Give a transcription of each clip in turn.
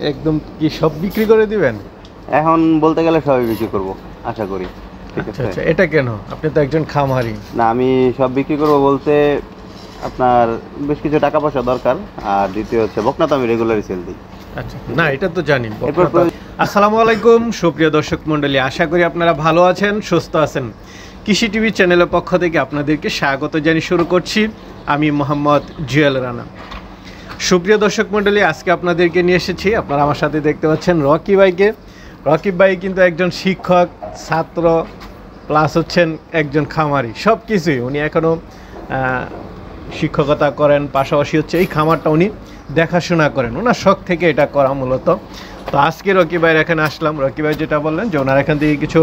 একদম কি সব বিক্রি করে দিবেন? এখন বলতে গেলে সবই বিক্রি করব আশা করি। ঠিক আছে। আচ্ছা, এটা কেন? আপনি তো একজন খামারি। না, আমি সব বিক্রি করব বলতে আপনার বেশ কিছু টাকা পয়সা দরকার, আর দ্বিতীয় হচ্ছে বকনা তো আমি রেগুলারই সেল দিই। আচ্ছা, না এটা তো জানি। আসসালামু আলাইকুম সুপ্রিয় দর্শক মণ্ডলী, আশা করি আপনারা ভালো আছেন, সুস্থ আছেন। কৃষি টিভি চ্যানেলের পক্ষ থেকে আপনাদেরকে স্বাগত জানিয়ে শুরু করছি আমি মোহাম্মদ জুয়েল রানা। সুপ্রিয় দর্শক মণ্ডলী, আজকে আপনাদেরকে নিয়ে এসেছি, আপনারা আমার সাথে দেখতে পাচ্ছেন রকি ভাইকে। রকি ভাই কিন্তু একজন শিক্ষক, ছাত্র প্লাস হচ্ছেন একজন খামারি, সব কিছুই উনি এখনও শিক্ষকতা করেন, পাশাপাশি হচ্ছে এই খামারটা উনি দেখাশোনা করেন, ওনার শখ থেকে এটা করা মূলত। তো আজকে রকি ভাইয়ের এখানে আসলাম। রকি ভাই যেটা বললেন যে ওনার এখান থেকে কিছু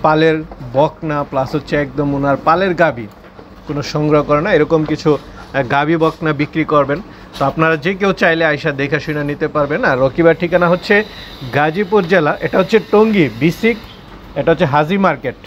পালের বকনা প্লাস হচ্ছে একদম ওনার পালের গাভী কোনো সংগ্রহ করে না, এরকম কিছু গাভী বকনা বিক্রি করবেন। তো আপনারা যে কেউ চাইলে আইসা দেখে শুনে নিতে পারবেন। আর রকি ভাইয়ের ঠিকানা হচ্ছে গাজীপুর জেলা, এটা হচ্ছে টঙ্গী বিসিক, এটা হচ্ছে হাজি মার্কেট।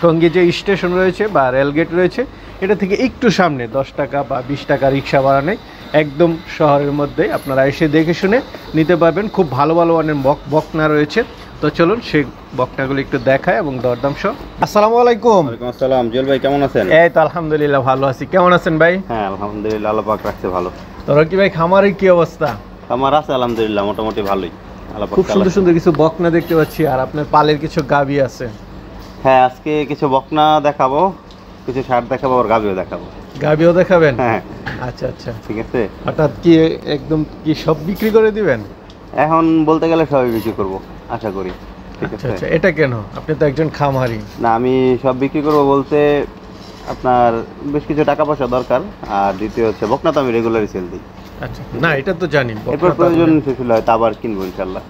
টঙ্গী যে স্টেশন রয়েছে বা রেলগেট রয়েছে, এটা থেকে একটু সামনে 10 টাকা বা 20 টাকা রিক্সা ভাড়া নেই, একদম শহরের মধ্যে আপনারা এসে দেখে শুনে নিতে পারবেন। খুব ভালো ভালো অনেক বকনা রয়েছে। তো চলুন সেই বকনাগুলো একটু দেখায় এবং দরদাম সহ। আসসালামু আলাইকুম। ওয়ালাইকুম আসসালাম। জুয়েল ভাই কেমন আছেন? এই তো আলহামদুলিল্লাহ ভালো আছি, কেমন আছেন ভাই? হ্যাঁ আলহামদুলিল্লাহ, আল্লাহ পাক রাখছে ভালো। তো রকি ভাই খামারের কি অবস্থা? আমার আছে আলহামদুলিল্লাহ মোটামুটি ভালোই। আল্লাহ পাক খুব সুন্দর সুন্দর কিছু বকনা দেখতে পাচ্ছি, আর আপনার পালের কিছু গাভী আছে। হ্যাঁ, আজকে কিছু বকনা দেখাবো, কিছু ষাট দেখাবো, আর গাভিও দেখাবো। গাভীও দেখাবেন? হ্যাঁ আচ্ছা আচ্ছা, ঠিক আছে। হঠাৎ কি একদম কি সব বিক্রি করে দিবেন? এখন বলতে গেলে সবই বিক্রি করব আশা করি। ঠিক আচ্ছা আছে। আচ্ছা, এটা কেন? আপনি তো একজন খামারি। না, আমি সব বিক্রি করব বলতে আপনার বেশ কিছু টাকা পয়সা দরকার, আর দ্বিতীয় হচ্ছে বকনা তো আমি রেগুলারই সেল দিই। আচ্ছা, না এটা তো জানি। এরপর প্রয়োজন শেষ হলে হয়তো আবার কিনবো ইনশাল্লাহ।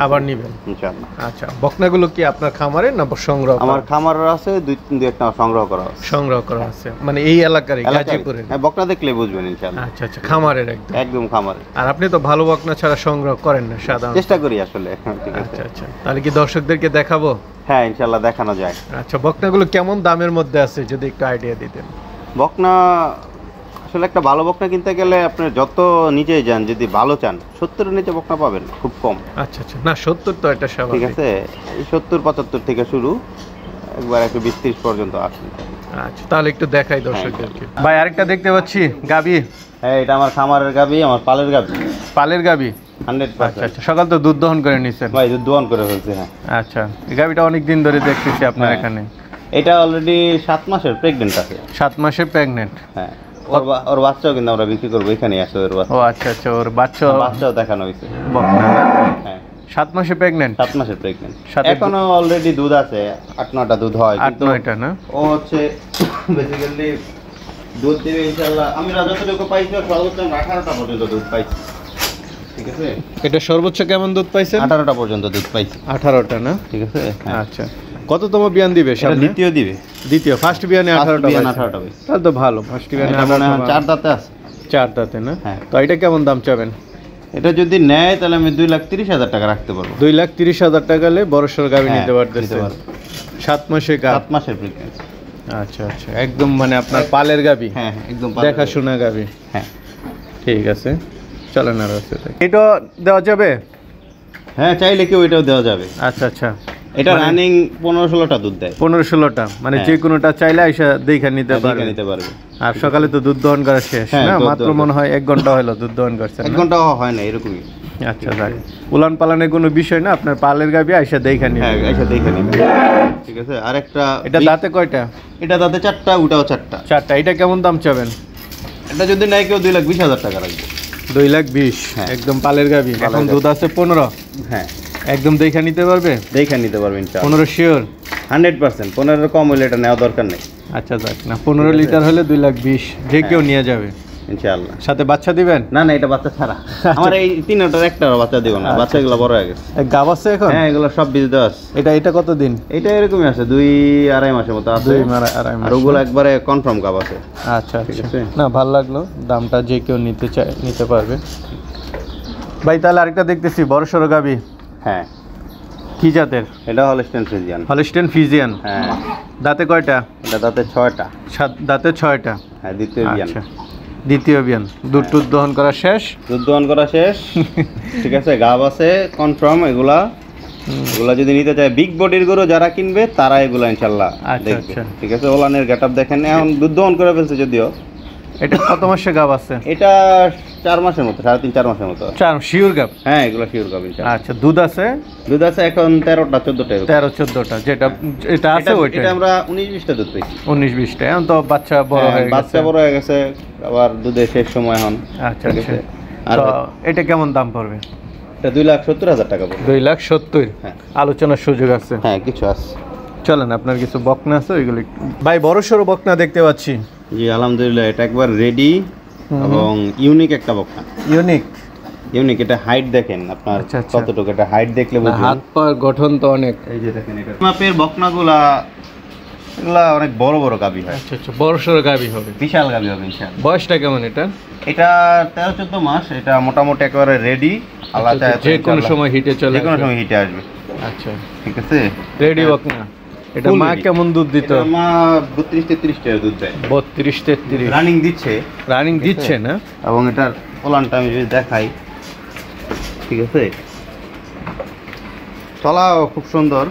আবার নিবেন ইনশাল্লাহ। আচ্ছা, বকনাগুলো কি আপনার খামারে না সংগ্রহ? আমার খামার আছে দুই একটা সংগ্রহ করা আছে। সংগ্রহ করা আছে মানে এই এলাকারই, গাজীপুরের? হ্যাঁ, বকনা দেখলে বুঝবেন ইনশাল্লাহ। আচ্ছা আচ্ছা, খামারের একদম একদম খামারে। আর আপনি তো ভালো বকনা ছাড়া সংগ্রহ করেন না সাধারণত? চেষ্টা করি আসলে। ঠিক আছে। আচ্ছা আচ্ছা, তাহলে কি দর্শকদেরকে দেখাবো? হ্যাঁ ইনশাল্লাহ দেখানো যায়। আচ্ছা, বকনাগুলো কেমন দামের মধ্যে আছে যদি একটু আইডিয়া দিতেন? বকনা আসলে একটা ভালো বকনা কিনতে গেলে আপনি যত নিচে যান, যদি ভালো চান 70-এর নিচে বকনা পাবেন খুব কম। আচ্ছা আচ্ছা, না 70 তো এটা স্বাভাবিক। ঠিক আছে, এই 70-75 থেকে শুরু, একবার একটু 20-30 পর্যন্ত আসেন। আচ্ছা, তাহলে একটু দেখাই দর্শকদেরকে। ভাই আরেকটা দেখতে পাচ্ছি গাভী। হ্যাঁ, এটা আমার খামারের গাভী, আমার পালের গাভী। পালের গাভী? 100%। আচ্ছা আচ্ছা, সকাল তো দুধ দহন করে নিছেন? ভাই দুধ দোয়ান করে ফেলছে। হ্যাঁ আচ্ছা, এই গাভীটা অনেক দিন ধরে দেখতেছি আপনার এখানে। এটা অলরেডি 7 মাসের প্রেগনেন্ট আছে। 7 মাসের প্রেগনেন্ট? হ্যাঁ, ওর বাচ্চাও কিন্তু আমরা বিক্রি করবো, এখানে আসে ওর বাচ্চা। ও আচ্ছা আচ্ছা, ওর বাচ্চাও দেখানো হয়েছে। বকনা না? হ্যাঁ 7 মাসে প্রেগনেন্ট? 7 মাসের প্রেগনেন্ট। এখনো অলরেডি দুধ আছে 8-9টা দুধ হয়, 8-9টা না? ও হচ্ছে বেসিক্যালি দুধ দিবে ইনশাআল্লাহ। আমি যতটুকু পাইছি সর্বোচ্চ 18টা পর্যন্ত দুধ পাইছি। ঠিক আছে, এটা সর্বোচ্চ কেমন দুধ পাইছেন? 18টা পর্যন্ত দুধ পাইছি। 18টা না? ঠিক আছে। আচ্ছা, কততম বিয়ান দিবে সামনে? দ্বিতীয় দিবে। দ্বিতীয়, ফার্স্ট বিয়ানে 18টা পাইছে। তাহলে তো ভালো। ফার্স্ট বিয়ানে 4 দাঁতে আছে। 4 দাঁতে না? হ্যাঁ। তো এটা কেমন দাম চাবেন? এটা যদি নেয় তাহলে আমি 2,30,000 টাকা রাখতে পারবো। 2,30,000 টাকা হলে বড়সড় গাভী নিতে পারতেছেন। 7 মাসে 7 মাসের প্রেগনেন্ট। আচ্ছা আচ্ছা, একদম মানে আপনার পালের গাভী? হ্যাঁ একদম দেখাশোনা গাভী। হ্যাঁ ঠিক আছে, চলেন আর আছে এটা দেওয়া যাবে? হ্যাঁ, চাইলে কেউ এটাও দেওয়া যাবে। আচ্ছা আচ্ছা, এটা রানিং 15-16টা দুধ দেয়। 15-16টা মানে যে কোনোটা চাইলে আইসা দেখে নিতে পারবে। আর সকালে তো দুধ দহন করা শেষ না? মাত্র মনে হয় 1 ঘন্টা হলো দুধ দহন করছেন? 1 ঘন্টা হয় না, এরকমই। আচ্ছা, যাক, উলান পালানের কোনো বিষয় না, আপনার পালের গাভী আইসা দেখে নিবে। হ্যাঁ আইসা দেখে নিবে। ঠিক আছে। আরেকটা, এটা দাঁতে কয়টা? এটা দাঁতে 4টা, ওটাও 4টা। 4টা। এটা কেমন দাম চাবেন? এটা যদি নেয় কেউ 2,20,000 টাকা রাখবে। 2,20,000? একদম পালের গাভী, এখন দুধ আছে 15? হ্যাঁ একদম দেখে নিতে পারবে? দেখে নিতে পারবেন। 15 শিওর? 100%। 15 কম হলে এটা নেওয়া দরকার নেই। আচ্ছা, যাক, না 15 লিটার হলে 2,20,000 যে কেউ নিয়ে যাবে ইনশাআল্লাহ। সাথে বাচ্চা দিবেন? না না, এটা বাচ্চা ছাড়া। আমার এই 3টার একটা বাচ্চা দিব না, বাচ্চাগুলো বড় হয়ে গেছে। গাব আছে এখন? হ্যাঁ, এগুলো সব বীজ দেওয়া আছে। এটা কত দিন? এটা এরকমই আছে, 2-2.5 মাসের মতো আছে। 2-2.5 মাস। আর ওগুলো একবারে কনফার্ম গাব আছে। আচ্ছা আচ্ছা, না ভালো লাগলো, দামটা যে কেউ নিতে পারবে। ভাই তাহলে আরেকটা দেখতেছি বড়সড় গাভী। হ্যাঁ, কি জাতের? এটা হলস্টেইন ফ্রিজিয়ান। Holstein Friesian? হ্যাঁ। দাঁতে কয়টা? এটা দাঁতে 6টা। দাঁতে 6টা? হ্যাঁ, দ্বিতীয় বিয়ান। আচ্ছা, দ্বিতীয় বিয়ান দুধ টুধ দহন করা শেষ। দুধ দহন করা শেষ। ঠিক আছে, গাব আছে কনফার্ম। এগুলা যদি নিতে চায় বিগ বডির গরু যারা কিনবে তারা এগুলা ইনশাল্লাহ দেখবে। ঠিক আছে, ওলানের গেটআপ দেখেন, এখন দুধ দহন করে ফেলছে যদিও। এটা কত মাসে গাব আছে? এটা 4 মাসের মতো, 3.5-4 মাসের মতো। 4 শিওর গাব? হ্যাঁ, এগুলো শিওর গাব ইনশাআল্লাহ। আচ্ছা, দুধ আছে? দুধ আছে এখন 13টা 14টা। যেটা এটা আছে ওইটা? এটা আমরা 19-20টা দুধ পেয়েছি। 19-20টা। এখন তো বাচ্চা বড় হয়ে গেছে। বাচ্চা বড় হয়ে গেছে, আবার দুধের শেষ সময় এখন। আচ্ছা আচ্ছা। আর এটা কেমন দাম পড়বে? এটা 2,70,000 টাকা পড়বে। 2,70,000? হ্যাঁ। আলোচনার সুযোগ আছে? হ্যাঁ, কিছু আছে। চলেন, আপনার কিছু বকনা আছে ওইগুলো ভাই। বড় সড়ো বকনা দেখতে পাচ্ছি। জি আলহামদুলিল্লাহ, এটা একবার রেডি এবং ইউনিক একটা বকনা। ইউনিক এটা হাইট দেখেন আপনার কতটুকু, এটা হাইট দেখলে বুঝবেন। হাত পা গঠন তো অনেক। এই যে দেখেন, এটা মাপের বকনাগুলা এগুলা অনেক বড় বড় গাবি হয়। আচ্ছা আচ্ছা, বড় সড়ো গাবি হবে, বিশাল গাবি হবে ইনশাআল্লাহ। বয়সটা কেমন এটা? এটা 13-14 মাস। এটা মোটামুটি একেবারে রেডি। আল্লাহ চায় যে কোনো সময় হিটে চলে, যে কোনো সময় হিটে আসবে। আচ্ছা, ঠিক আছে, রেডি বকনা। এটা মা কেমন দুধ দিত? মা 32-33 টাকা দুধ দেয়। 32-33 রানিং দিচ্ছে। রানিং দিচ্ছে না? এবং এটার ওলানটা আমি যদি দেখাই, ঠিক আছে, তলাও খুব সুন্দর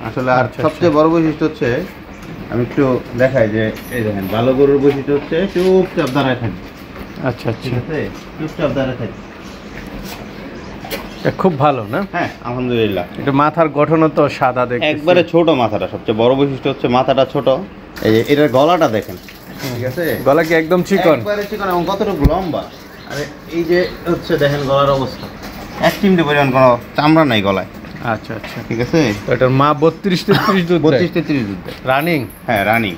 আসলে। আর সবচেয়ে বড় বৈশিষ্ট্য হচ্ছে, আমি একটু দেখাই যে এই দেখেন, ভালো গরুর বৈশিষ্ট্য হচ্ছে চুপচাপ দাঁড়ায় থাকবে। আচ্ছা আচ্ছা, ঠিক আছে, চুপচাপ দাঁড়ায় থাকবে। এটা খুব ভালো না? হ্যাঁ আলহামদুলিল্লাহ। এটা মাথার গঠনও তো সাদা দেখতে, একবারে ছোট মাথাটা। সবচেয়ে বড় বৈশিষ্ট্য হচ্ছে মাথাটা ছোট। এই যে এটার গলাটা দেখেন, ঠিক আছে, গলা কি একদম চিকন? একবারে চিকন এবং কতটুকু লম্বা। আরে এই যে হচ্ছে দেখেন গলার অবস্থা, এক চিমটি পরিমাণ কোনো চামড়া নাই গলায়। আচ্ছা আচ্ছা, ঠিক আছে। তো এটার মা 32-33 দুধ দেয়? 32-33 দুধ দেয় রানিং? হ্যাঁ রানিং।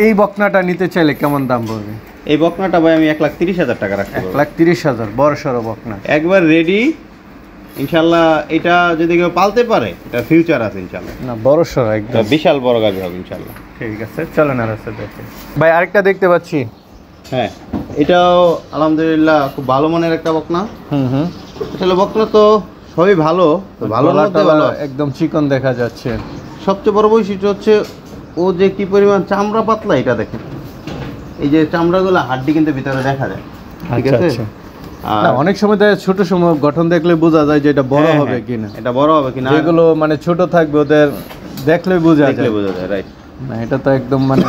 এই বকনাটা নিতে চাইলে কেমন দাম পড়বে? এই বকনাটা ভাই আমি 1,30,000 টাকা রাখতে পারবো। 1,30,000? বড় সড়ো বকনা, একবার রেডি ইনশাআল্লাহ। এটা যদি কেউ পালতে পারে, এটা ফিউচার আছে ইনশাআল্লাহ। না বড় সড়ো একদম, বিশাল বড় গাভী হবে ইনশাআল্লাহ। ঠিক আছে, চলেন আর আছে দেখে। ভাই আরেকটা দেখতে পাচ্ছি। হ্যাঁ, এটাও আলহামদুলিল্লাহ খুব ভালো মানের একটা বকনা। হুম। আসলে বকনা তো সবই ভালো, তো ভালোর মধ্যে ভালো, একদম চিকন দেখা যাচ্ছে। সবচেয়ে বড় বৈশিষ্ট্য হচ্ছে ও যে কি পরিমাণ চামড়া পাতলা, এটা দেখেন। এই যে চামড়াগুলো হাড্ডি কিন্তু ভিতরে দেখা যায়। ঠিক আছে। না, অনেক সময় ছোট সময় গঠন দেখলে বোঝা যায় যে এটা বড় হবে কিনা। এটা বড় হবে কিনা, যেগুলো মানে ছোট থাকবে ওদের দেখলে বোঝা যায়। রাইট। না, এটা তো একদম মানে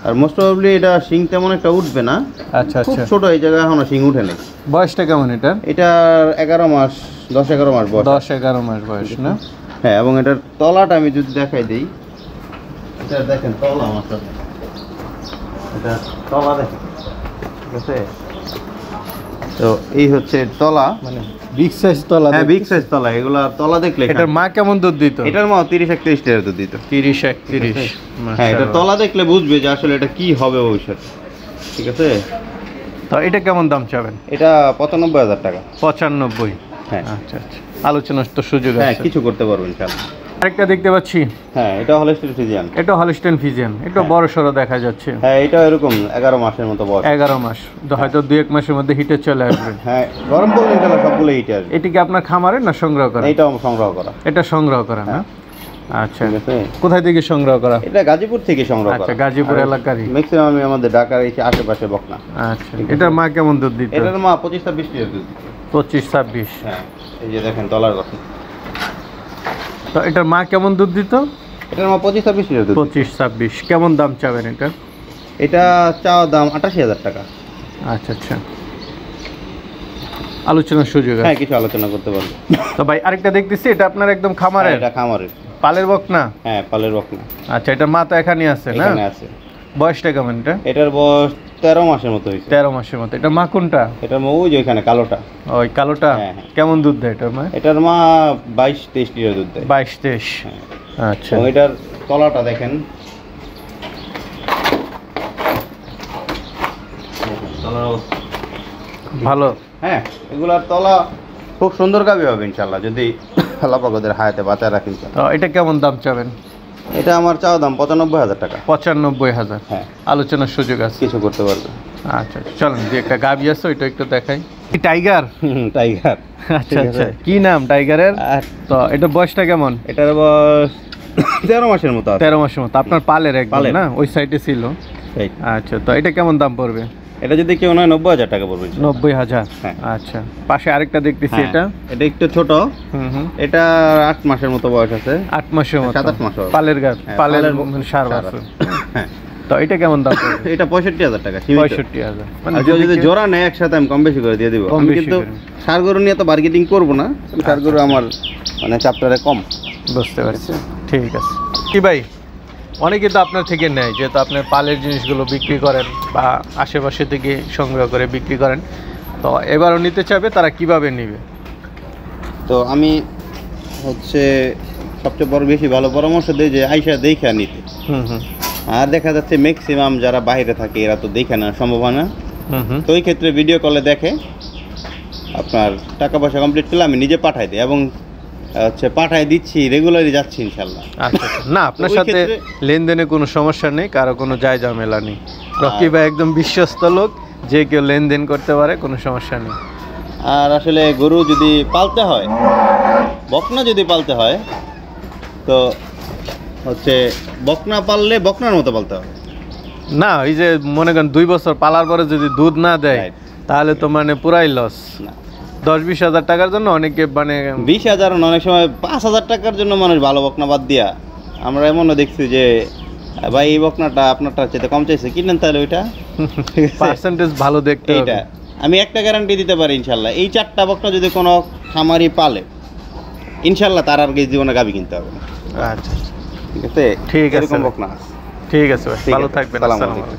আর মোস্ট প্রবাবলি এটা শিং তেমন একটা উঠবে না। আচ্ছা খুব আচ্ছা, ছোট, এই জায়গায় এখনো শিং উঠে নেই। বয়সটা কেমন এটা? এটা 11 মাস, 10-11 মাস বয়স। 10-11 মাস বয়স না? হ্যাঁ, এবং এটার তলাটা আমি যদি দেখাই দিই, এটা দেখেন তলা আমার সাথে, এটা তলা দেখেন। ঠিক আছে, তো এই হচ্ছে তলা, মানে বিগ সাইজ তলা। হ্যাঁ বিগ সাইজ তলা। এগুলা তলা দেখলে এটার মা কেমন দুধ দিত? এটার মা 30-31 টাকা দুধ দিত। 30-31? হ্যাঁ, এটা তলা দেখলে বুঝবে যে আসলে এটা কি হবে ভবিষ্যতে। ঠিক আছে, তো এটা কেমন দাম চাবেন? এটা 95,000 টাকা। 95? হ্যাঁ। আচ্ছা আচ্ছা, আলোচনার তো সুযোগ হ্যাঁ, আছে। কিছু করতে পারবেন ইনশাআল্লাহ। আরেকটা দেখতে পাচ্ছি। হ্যাঁ, এটা হলস্টিন ফ্রিজিয়ান। এটা হলস্টেইন ফ্রিজিয়ান, একটু বড় সড়ো দেখা যাচ্ছে। হ্যাঁ, এটা এরকম 11 মাসের মতো বয়স। 11 মাস, হয়তো 2-1 মাসের মধ্যে হিটে চলে আসবে। হ্যাঁ, গরম পড়লে ইনশাআল্লাহ সবগুলো হিটে আসবে। এটা কি আপনার খামারে না সংগ্রহ করা? এইটাও সংগ্রহ করা। এটা সংগ্রহ করা না? আচ্ছা, ঠিক আছে। কোথায় থেকে সংগ্রহ করা? এটা গাজীপুর থেকে সংগ্রহ করা। আচ্ছা, গাজীপুর এলাকারই। ম্যাক্সিমাম আমাদের ঢাকার এই আশেপাশে বকনা। আচ্ছা, এটার মা কেমন দুধ দিত? এটার মা 25-26 লিটার দুধ দিত। 25-26? হ্যাঁ, এই যে দেখেন তলার কথা। তো এটার মা কেমন দুধ দিত? এটার মা 25-26 লিটার দুধ। 25-26? কেমন দাম চাবেন এটা? এটা চাওয়া দাম 88,000 টাকা। আচ্ছা আচ্ছা, আলোচনার সুযোগ আছে? হ্যাঁ, কিছু আলোচনা করতে পারবো। তো ভাই আরেকটা দেখতেছি, এটা আপনার একদম খামারের? এটা খামারের পালের বকনা? হ্যাঁ, পালের বকনা। আচ্ছা, এটার মা তো এখানে আছে না? এখানে আছে। বয়সটা কেমন এটা? এটার বয়স 13 মাসের মতো হয়েছে। 13 মাসের মতো। এটার মা কোনটা? এটার মা ওই যে ওইখানে কালোটা। ওই কালোটা? হ্যাঁ। কেমন দুধ দেয় এটার মা? এটার মা 22-23 লিটার দুধ দেয়। 22-23? আচ্ছা, এবং এটার তলাটা দেখেন, ভালো। হ্যাঁ, এগুলার তলা খুব সুন্দর গাভী হবে ইনশাআল্লাহ, যদি আল্লাহ পাক ওদের হায়াতে বাঁচায় রাখেন। তো এটা কেমন দাম চাবেন? এটা আমার চাওয়া দাম 95,000 টাকা। 95,000? হ্যাঁ, আলোচনার সুযোগ আছে? কিছু করতে পারবে। আচ্ছা, চলেন যে একটা গাভী আছে ওইটা একটু দেখাই। টাইগার? টাইগার। আচ্ছা আচ্ছা, কি নাম টাইগারের? তো এটা বয়সটা কেমন? এটার বয়স 13 মাসের মতো। 13 মাসের মতো? আপনার পালের একদম না? ওই সাইডে ছিল? আচ্ছা, তো এটা কেমন দাম পড়বে? এটা যদি কেউ নয় 90,000 টাকা পড়বে। 90,000। হ্যাঁ। আচ্ছা, পাশে আরেকটা দেখতেছি, হ্যাঁ, এটা এটা একটু ছোট। এটা 8 মাসের মতো বয়স আছে। 8 মাসের মতো, 7-8 মাস হবে। পালের গাছ, হ্যাঁ, পালের সার সার বাছুর। হ্যাঁ। তো এটা কেমন দাম পড়বে? এটা 65,000 টাকা সীমিত। 65,000। মানে যদি জোড়া নেয় একসাথে আমি কম বেশি করে দিয়ে দিব। কম আমি বেশি কিন্তু করে। ষাঁড় গরু নিয়ে তো বার্গেটিং করব না, ষাঁড় গরু আমার মানে চ্যাপ্টারে কম। বুঝতে পারছি, ঠিক আছে। কি ভাই, অনেকে তো আপনার থেকে নেয়, যেহেতু আপনার পালের জিনিসগুলো বিক্রি করেন বা আশেপাশে থেকে সংগ্রহ করে বিক্রি করেন, তো এবারও নিতে চাইবে, তারা কিভাবে নেবে? তো আমি হচ্ছে সবচেয়ে বড় বেশি ভালো পরামর্শ দিই যে আইসা দেখে নিতে। আর দেখা যাচ্ছে ম্যাক্সিমাম যারা বাইরে থাকে এরা তো দেখে না সম্ভব হয় না। তো ওই ক্ষেত্রে ভিডিও কলে দেখে আপনার টাকা পয়সা কমপ্লিট করলে আমি নিজে পাঠাই দিই এবং হচ্ছে পাঠাই দিচ্ছি, রেগুলারই যাচ্ছি ইনশাল্লাহ। আচ্ছা, না আপনার ওই সাথে ক্ষেত্রে- লেনদেনে কোনো সমস্যা নেই, কারো কোনো যায় ঝামেলা নেই। রকি ভাই একদম বিশ্বস্ত লোক, যে কেউ লেনদেন করতে পারে, কোনো সমস্যা নেই। আর আসলে গরু যদি পালতে হয়, বকনা যদি পালতে হয়, তো হচ্ছে বকনা পাললে বকনার মতো পালতে হবে। না, ওই যে মনে করেন 2 বছর পালার পরে যদি দুধ না দেয়, Right. তাহলে তো মানে পুরাই লস। না, 10-20 হাজার টাকার জন্য অনেকে মানে 20,000 অনেক সময় 5,000 টাকার জন্য মানুষ ভালো বকনা বাদ দিয়া। আমরা এমনও দেখছি যে ভাই এই বকনাটা আপনারটা চেয়ে কম চাইছে, কিনেন তাহলে ওইটা। ঠিক আছে? পার্সেন্টেজ ভালো দেখতে হবে। এইটা আমি একটা গ্যারান্টি দিতে পারি ইনশাল্লাহ, এই 4টা বকনা যদি কোনো খামারি পালে ইনশাল্লাহ তার আর জীবনে গাবি কিনতে হবে না। আচ্ছা, ঠিক আছে, ঠিক আছে এরকম ভাই। বকনা আছে। ঠিক আছে ভাই, ঠিক ভালো আছে, থাকবেন। আসসালামু আসসালামু আলাইকুম। আলাইকুম।